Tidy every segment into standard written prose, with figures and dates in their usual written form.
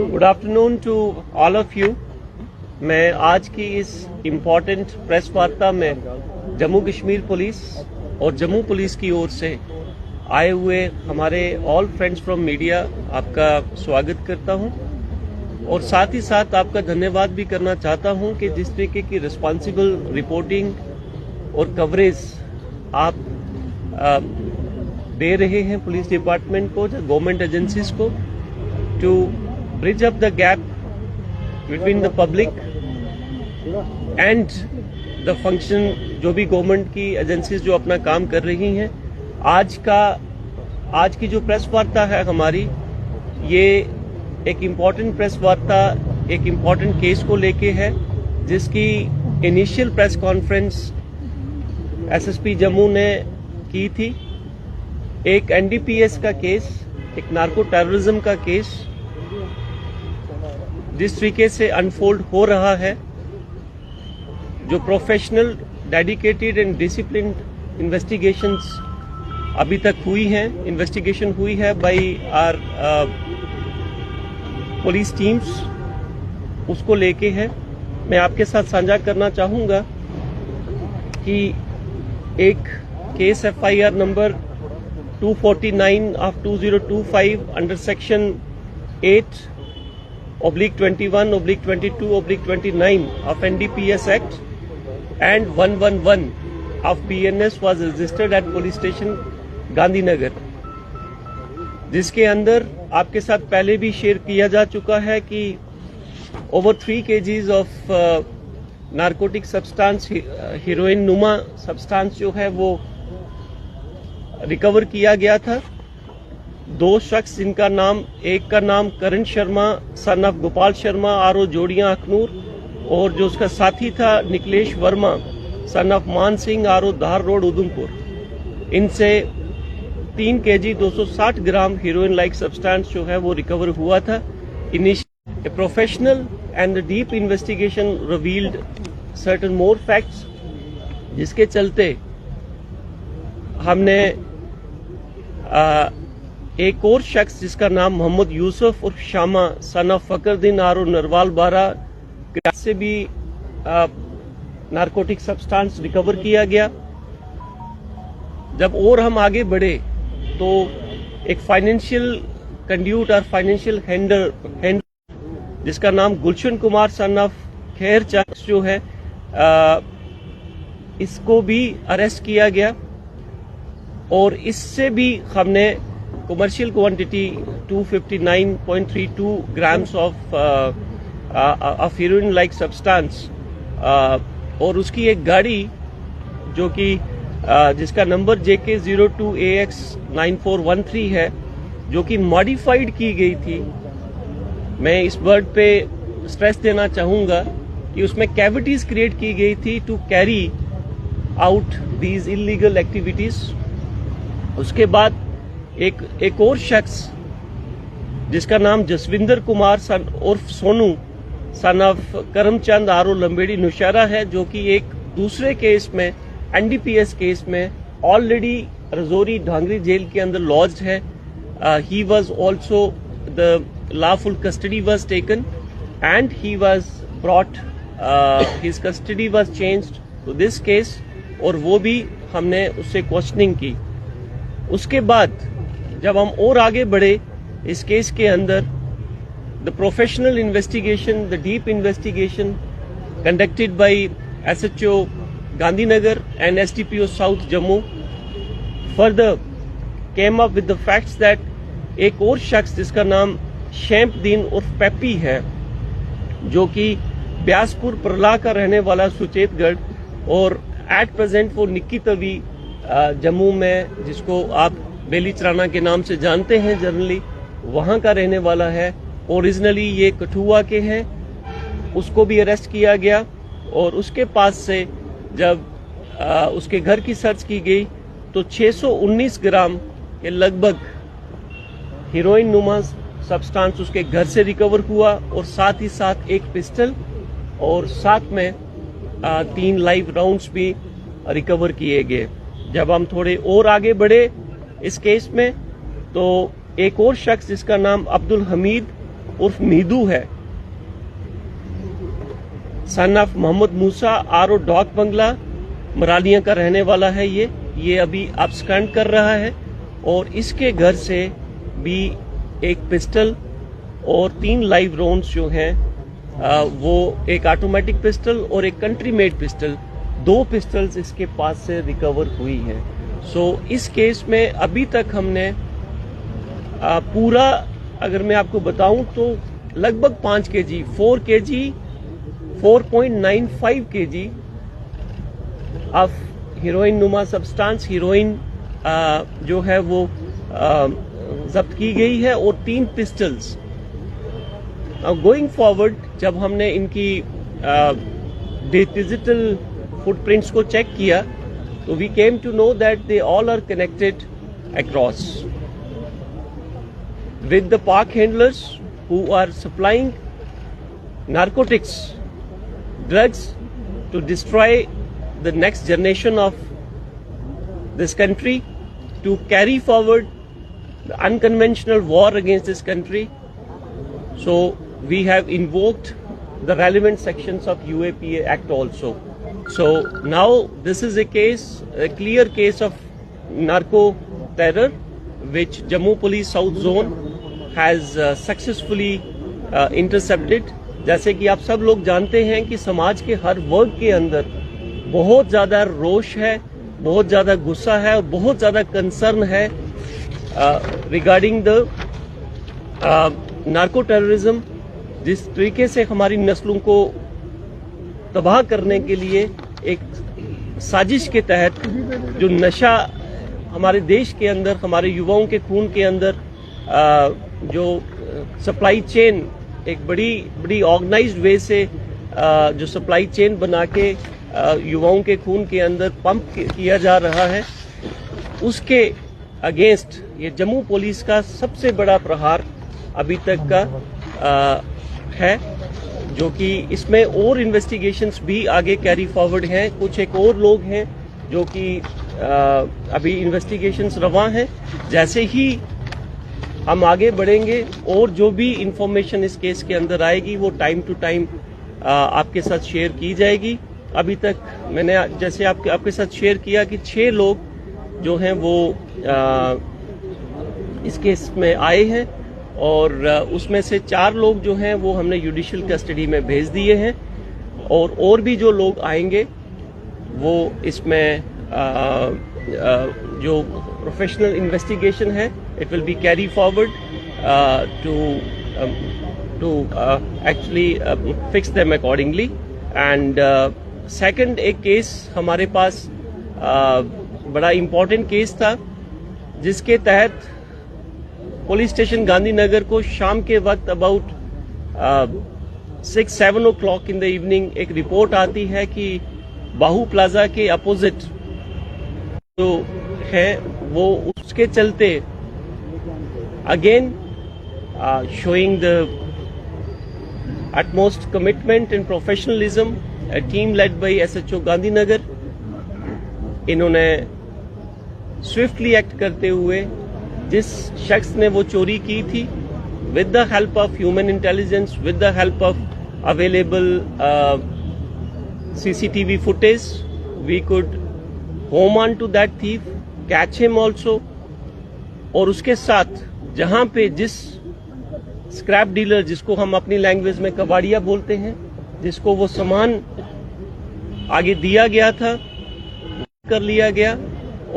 Good afternoon to all of you. मैं आज की इस इम्पोर्टेंट प्रेस वार्ता में जम्मू कश्मीर पुलिस और जम्मू पुलिस की ओर से आए हुए हमारे ऑल फ्रेंड्स फ्रॉम मीडिया आपका स्वागत करता हूं और साथ ही साथ आपका धन्यवाद भी करना चाहता हूं कि जिस तरीके की रिस्पॉन्सिबल रिपोर्टिंग और कवरेज आप दे रहे हैं पुलिस डिपार्टमेंट को, गवर्नमेंट एजेंसीज को, to bridge up the gap between the public and the function जो भी गवर्नमेंट की एजेंसीज जो अपना काम कर रही हैं। आज की जो प्रेस वार्ता है हमारी, ये एक इम्पॉर्टेंट प्रेस वार्ता एक इम्पॉर्टेंट केस को लेके है, जिसकी initial press conference SSP Jammu ने की थी। एक एनडीपीएस का केस, एक नार्को टेररिज्म का केस जिस तरीके से अनफोल्ड हो रहा है, जो professional, dedicated and disciplined investigations अभी तक हुई हैं, इन्वेस्टिगेशन हुई है बाय आवर पुलिस टीम्स, उसको लेके है। मैं आपके साथ साझा करना चाहूंगा कि एक case FIR number 249 of 2025 under section 8/21/22/29 of NDPS Act and 111 of BNS was registered at police station Gandhinagar, जिसके अंदर आपके साथ पहले भी शेयर किया जा चुका है कि over 3 kgs of narcotic substance, heroine नुमा सब्सटेंस जो है वो रिकवर किया गया था। 2 शख्स जिनका नाम, एक का नाम Karan Sharma son of Gopal Sharma RO Jourian Akhnoor, और जो उसका साथी था निकलेश वर्मा सन ऑफ मान सिंह आरओ धार रोड उधमपुर, इनसे 3 kg 260 ग्राम हीरोइन लाइक सब्सटेंस जो है वो रिकवर हुआ था। Initial professional and deep investigation revealed certain more facts, जिसके चलते हमने एक और शख्स जिसका नाम मोहम्मद यूसुफ और शामा सन ऑफ फकरुद्दीन आरो नरवाल बारा से भी नारकोटिक सब्सटेंस रिकवर किया गया। जब और हम आगे बढ़े तो एक फाइनेंशियल कंड्यूट और फाइनेंशियल हैंडल जिसका नाम गुलशन कुमार सन ऑफ खैर चंद जो है, इसको भी अरेस्ट किया गया और इससे भी हमने commercial quantity 259.32 grams of heroine like substance और उसकी एक गाड़ी जो कि जिसका नंबर JK02AX9413 है, जो कि मॉडिफाइड की गई थी। मैं इस वर्ड पे स्ट्रेस देना चाहूंगा कि उसमें कैविटीज क्रिएट की गई थी to carry out these illegal activities. उसके बाद एक और शख्स जिसका नाम जसविंदर कुमार सन उर्फ सोनू सन ऑफ करमचंद आरो लंबेड़ी नौशहरा है, जो कि एक दूसरे केस में, एनडीपीएस केस में ऑलरेडी रजौरी ढांगरी जेल के अंदर लॉज्ड है। He was also the lawful custody was taken and he was brought, his custody was changed to this case, और वो भी हमने उससे क्वेश्चनिंग की। उसके बाद जब हम और आगे बढ़े इस केस के अंदर, the professional investigation, the deep investigation conducted by SHO Gandhinagar and SDPO south Jammu further came up with the facts that एक और शख्स जिसका नाम शैम्पदीन उर्फ पेपी है, जो कि ब्यासपुर परला का रहने वाला सुचेतगढ़ और एट प्रेजेंट वो निक्की तवी जम्मू में, जिसको आप बेली चराना के नाम से जानते हैं जनरली, वहां का रहने वाला है। ओरिजिनली ये कठुआ के हैं। उसको भी अरेस्ट किया गया और उसके पास से जब उसके घर की सर्च की गई तो 619 ग्राम के लगभग हीरोइन नुमा सब्सटेंस उसके घर से रिकवर हुआ और साथ ही साथ एक पिस्टल और साथ में 3 लाइव राउंड्स भी रिकवर किए गए। जब हम थोड़े और आगे बढ़े इस केस में तो एक और शख्स जिसका नाम अब्दुल हमीद उर्फ मीदू है, son of Mohammad Musa, R O Dak Bungalow, Maralia का रहने वाला है। ये अभी अब्सकॉन्ड कर रहा है और इसके घर से भी एक पिस्टल और 3 लाइव राउंड्स जो हैं वो एक ऑटोमेटिक पिस्टल और एक कंट्री मेड पिस्टल, 2 पिस्टल्स इसके पास से रिकवर हुई हैं। सो इस केस में अभी तक हमने पूरा, अगर मैं आपको बताऊं तो लगभग 5 kg, 4 kg, 4.95 kg of heroine नुमा सब्सटेंस, हीरोइन जो है वो जब्त की गई है और 3 पिस्टल्स। गोइंग फॉरवर्ड जब हमने इनकी डिजिटल फुटप्रिंट्स को चेक किया तो we came to know that they all are connected across with the park handlers who are supplying narcotics, drugs to destroy the next generation of this country, to carry forward the unconventional war against this country. So we have invoked the relevant sections of UAPA Act also. So now this is a case, a clear case of narco terror which Jammu Police South Zone has successfully intercepted. जैसे कि आप सब लोग जानते हैं कि समाज के हर वर्ग के अंदर बहुत ज़्यादा रोष है, बहुत ज़्यादा गुस्सा है और बहुत ज़्यादा कंसर्न है रिगार्डिंग द नार्को टेररिज्म। जिस तरीके से हमारी नस्लों को तबाह करने के लिए एक साजिश के तहत जो नशा हमारे देश के अंदर, हमारे युवाओं के खून के अंदर जो सप्लाई चेन, एक बड़ी ऑर्गेनाइज्ड वे से जो सप्लाई चेन बना के युवाओं के खून के अंदर पंप किया जा रहा है, उसके अगेंस्ट ये जम्मू पुलिस का सबसे बड़ा प्रहार अभी तक का है, जो कि इसमें और इन्वेस्टिगेशंस भी आगे कैरी फॉरवर्ड हैं। कुछ एक और लोग हैं जो कि अभी इन्वेस्टिगेशंस रवा हैं। जैसे ही हम आगे बढ़ेंगे और जो भी इंफॉर्मेशन इस केस के अंदर आएगी वो टाइम टू टाइम आपके साथ शेयर की जाएगी। अभी तक मैंने जैसे आपके साथ शेयर किया कि 6 लोग जो हैं वो इस केस में आए हैं और उसमें से 4 लोग जो हैं वो हमने जुडिशियल कस्टडी में भेज दिए हैं और भी जो लोग आएंगे वो इसमें जो प्रोफेशनल इन्वेस्टिगेशन है it will be carry forward to actually fix them accordingly. And second एक केस हमारे पास बड़ा इम्पोर्टेंट केस था जिसके तहत पुलिस स्टेशन गांधीनगर को शाम के वक्त about 6-7 o'clock in the evening एक रिपोर्ट आती है कि बाहू प्लाजा के अपोजिट जो है वो उसके चलते again showing the utmost commitment and professionalism, a team led by SHO Gandhinagar, इन्होंने स्विफ्टली एक्ट करते हुए जिस शख्स ने वो चोरी की थी, with the help of human intelligence, with the help of available CCTV footage, we could home on to that thief, catch him also। और उसके साथ जहां पे जिस स्क्रैप डीलर, जिसको हम अपनी लैंग्वेज में कबाड़िया बोलते हैं, जिसको वो सामान आगे दिया गया था, कर लिया गया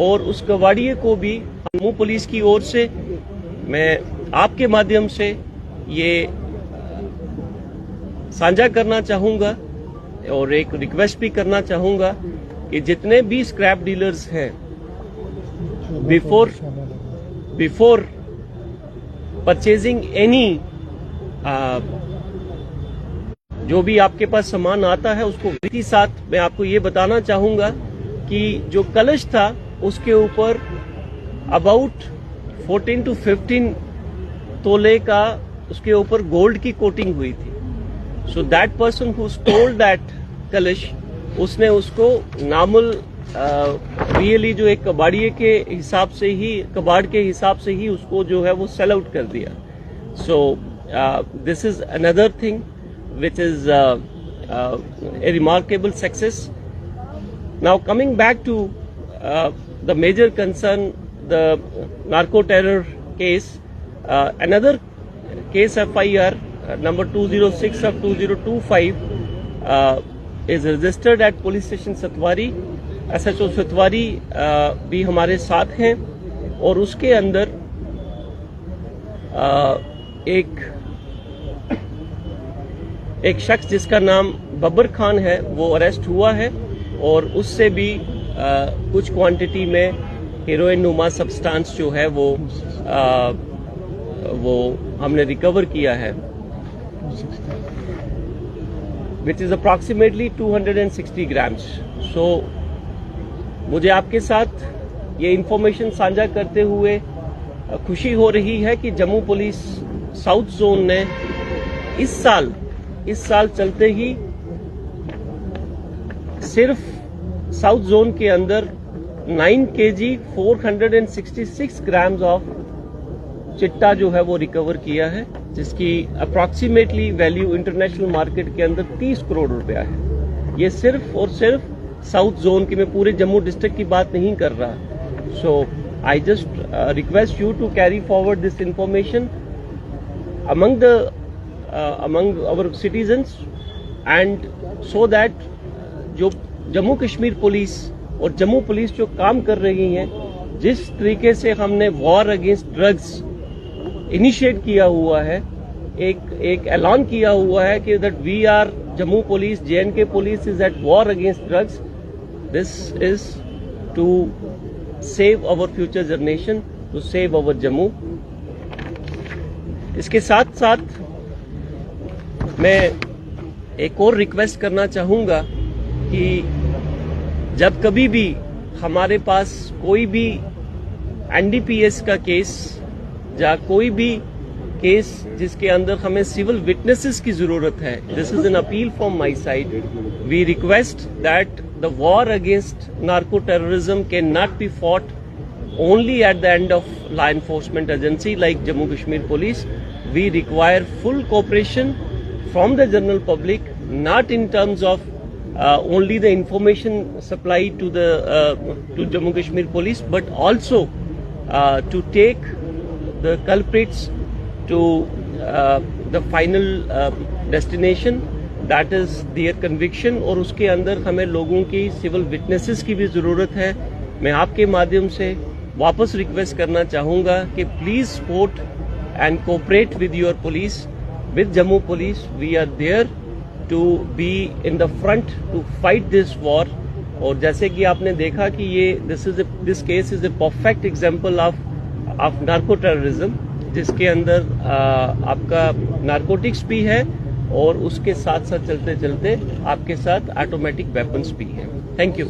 और उस कबाड़िए को भी जम्मू पुलिस की ओर से मैं आपके माध्यम से ये साझा करना चाहूंगा और एक रिक्वेस्ट भी करना चाहूंगा कि जितने भी स्क्रैप डीलर्स हैं बिफोर परचेजिंग एनी जो भी आपके पास सामान आता है उसको विधि साथ मैं आपको ये बताना चाहूंगा कि जो कलश था उसके ऊपर अबाउट 14 to 15 तोले का उसके ऊपर गोल्ड की कोटिंग हुई थी। So that person who stole that कलश, उसने उसको नॉर्मल रियली जो एक कबाड़िए के हिसाब से ही, कबाड़ के हिसाब से ही उसको जो है वो सेल आउट कर दिया. So this is another thing which is a remarkable success. Now coming back to the major concern, the narco terror case, another case FIR number 206 of 2025 is registered at police station Satwari. SHO Satwari भी हमारे साथ हैं और उसके अंदर एक शख्स जिसका नाम बब्बर खान है वो अरेस्ट हुआ है और उससे भी कुछ क्वांटिटी में हेरोइन नुमा सब्सटेंस जो है वो हमने रिकवर किया है, विच इज अप्रॉक्सीमेटली 260 ग्राम्स. सो मुझे आपके साथ ये इंफॉर्मेशन साझा करते हुए खुशी हो रही है कि जम्मू पुलिस साउथ जोन ने इस साल चलते ही सिर्फ साउथ जोन के अंदर 9 kg 466 ग्राम्स ऑफ चिट्टा जो है वो रिकवर किया है, जिसकी अप्रॉक्सीमेटली वैल्यू इंटरनेशनल मार्केट के अंदर 30 करोड़ रुपया है. ये सिर्फ और सिर्फ साउथ जोन की, मैं पूरे जम्मू डिस्ट्रिक्ट की बात नहीं कर रहा. So I just request you to carry forward this information among our citizens, and so that जो जम्मू कश्मीर पुलिस और जम्मू पुलिस जो काम कर रही हैं, जिस तरीके से हमने वॉर अगेंस्ट ड्रग्स इनिशिएट किया हुआ है, एक ऐलान किया हुआ है कि that we are Jammu police, JNK police is at war against drugs. This is to save our future generation, to save our Jammu. इसके साथ साथ मैं एक और रिक्वेस्ट करना चाहूंगा कि जब कभी भी हमारे पास कोई भी NDPS का केस या कोई भी केस जिसके अंदर हमें सिविल विटनेसेस की जरूरत है, this is an appeal from my side. We request that the war against narco terrorism can not be fought only at the end of law enforcement agency like Jammu Kashmir Police. We require full cooperation from the general public, not in terms of only the information supplied to the to Jammu Kashmir Police, but also to take the culprits to the final destination, that is their conviction. और उसके अंदर हमें लोगों की civil witnesses की भी जरूरत है. मैं आपके माध्यम से वापस रिक्वेस्ट करना चाहूंगा कि please support and cooperate with your police, with Jammu police. We are there to be in the front to fight this war. और जैसे कि आपने देखा कि ये this case is a perfect example of narco terrorism, जिसके अंदर आपका नारकोटिक्स भी है और उसके साथ साथ चलते चलते आपके साथ ऑटोमेटिक वेपन्स भी हैं. Thank you.